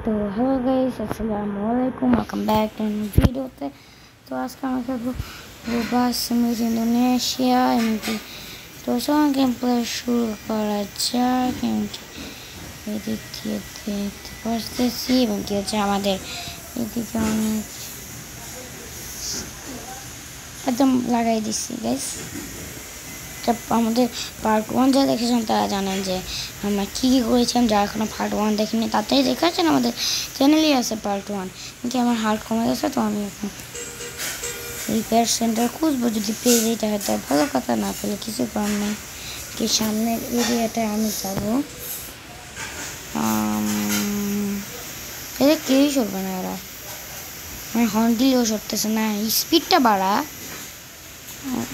तो hello guys, अस्सलाम वालेकुम, वेलकम बैक टू वीडियोতে। তো আজকে আমরা খেলবো রোবাস সিমিট ইন্দোনেশিয়া এমটি। তো সঙ্গে গেম প্লে শুরু করা যাক। এমটি এদিকে দেখতে পারতেছি এবং কি হচ্ছে আমাদের এদিকে অনেক একদম লাগাই দিচ্ছি গাইস। আমাদের পার্ট 1 যারা দেখেছেন তারা জানেন যে আমরা কী কী করেছিলাম। যারা এখনো পার্ট 1 দেখেনি তাতেই দেখেছেন, আমাদের চ্যানেলেই আছে পার্ট 1। কিন্তু আমার হার্ট কমে গেছে, তো আমি এখন রিপেয়ার সেন্টার খুঁজবো। যদি পেয়ে যাই তাহলে ভালো কথা, না পেলে কিছু করার নেই। কি সামনের এরিয়াটায় আমি যাবো। এদের কেউই সরবে না, এরা মানে হর্ন দিলেও সরতেছে না। স্পিডটা বাড়া,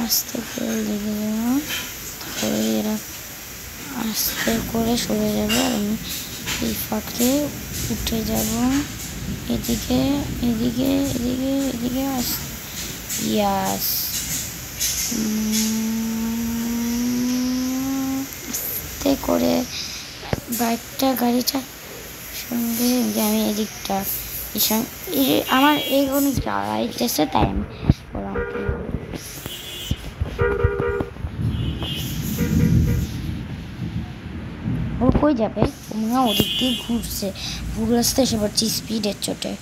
আস্তে করে লেগে যাবো, তারপরে এরা আস্তে করে সরে যাবে। আর আমি এই ফাঁকে উঠে যাব এদিকে এদিকে এদিকে এদিকে ইয়াস। আস্তে করে বাইকটা গাড়িটা সঙ্গে আমি এদিকটা আমার এগুলো জ্বালাইতেছে, তাই আমি বললাম ও কই যাবে। মনে হয় ওদিক দিয়ে ঘুরছে, ঘুরে আসতে এসে পড়ছি স্পিডের চোটে।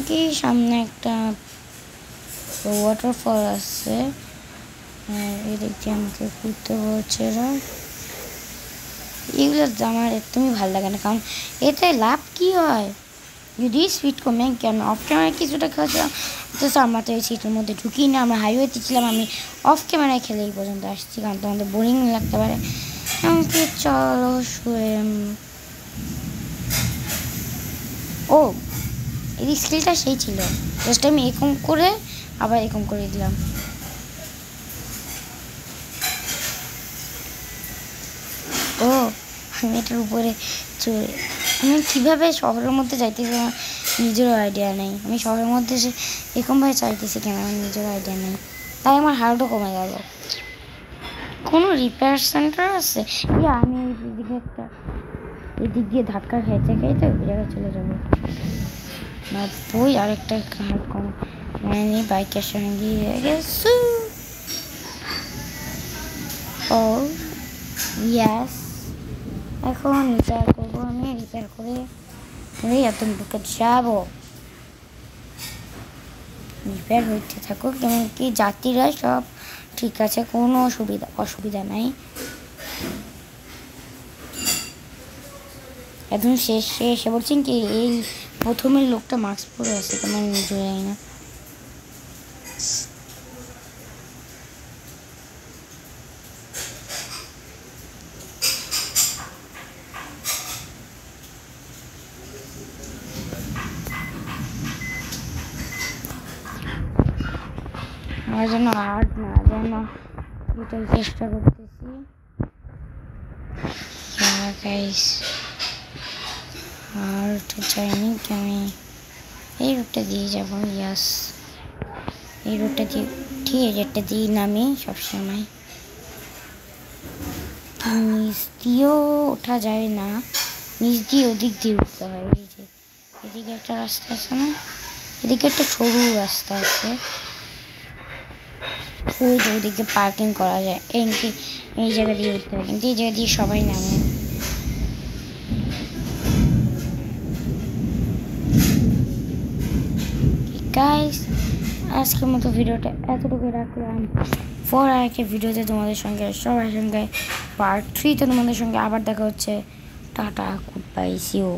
কি সামনে একটা ওয়াটারফল আসছে, এদিক দিয়ে আমাকে ঘুরতে বলছে। এগুলো আমার একদমই ভালো লাগে না, কারণ এতে লাভ কি হয় যদি স্পিড কমে। কেন অফ ক্যামেরায় কিছুটা খেলছিলাম, তো আমরা তো এই সিটের মধ্যে ঢুকি না, আমরা হাইওয়েতে ছিলাম। আমি অফ ক্যামেরায় খেলে এই পর্যন্ত আসছি, কারণ তোমাদের বোরিং লাগতে পারে। এমনকি চলো শুয়ে ও এই স্কিলটা সেই ছিল, জাস্ট আমি এরকম করে আবার এরকম করে দিলাম। ও আমি এটার উপরে চড়ে আমি কীভাবে শহরের মধ্যে যাইতেছি আমার নিজেরও আইডিয়া নেই। আমি শহরের মধ্যে এসে এরকমভাবে চাইতেছি কেন আমার নিজেরও আইডিয়া নেই, তাই আমার হার্টও কমে গেল। কোনো রিপেয়ার সেন্টার আছে? আমি এদিকে একটা এদিক দিয়ে ধাক্কা খেতে খেতে ওই জায়গায় চলে যাবো। না বই আরেকটা হার্ট কম মানে বাইকের সঙ্গে গিয়ে গেছি। ও ইয়াস, এখন রিপেয়ার করবো। আমি রিপেয়ার করে এত ঢুকে যাবো। রিপেয়ার হইতে থাকুক, যেমন কি যাত্রীরা সব ঠিক আছে, কোনো অসুবিধা নাই। একদম শেষে এসে বলছেন কি এই প্রথমের লোকটা মাস্ক পরে আছে, তোমার নিজে যাই না। আমার জন্য হার্ট না যেন এটাই চেষ্টা করতেছি। হার্ট চাইনি কি আমি এই রুটটা দিয়ে যাবো। ইয়াস, এই রুটটা দিয়ে ঠিক আছে, এটা দিই না আমি সবসময়। নিচ দিয়েও ওঠা যায় না, নিচ দিয়ে ওদিক দিয়ে উঠতে হয়। এই যে এদিকে একটা রাস্তা আছে না, এদিকে একটা সরু রাস্তা আছে, ওই যে ওদিকে পার্কিং করা যায়। এই জায়গা দিয়ে উঠতে হয়, কিন্তু এই জায়গা দিয়ে সবাই নামে। গাইস আজকের মতো ভিডিওটা এতটুকু রাখলাম। পর আরেকটা ভিডিওতে তোমাদের সঙ্গে সবার সঙ্গে পার্ট 3 তে তোমাদের সঙ্গে আবার দেখা হচ্ছে। টাটা, গুড বাই, সি ইউ।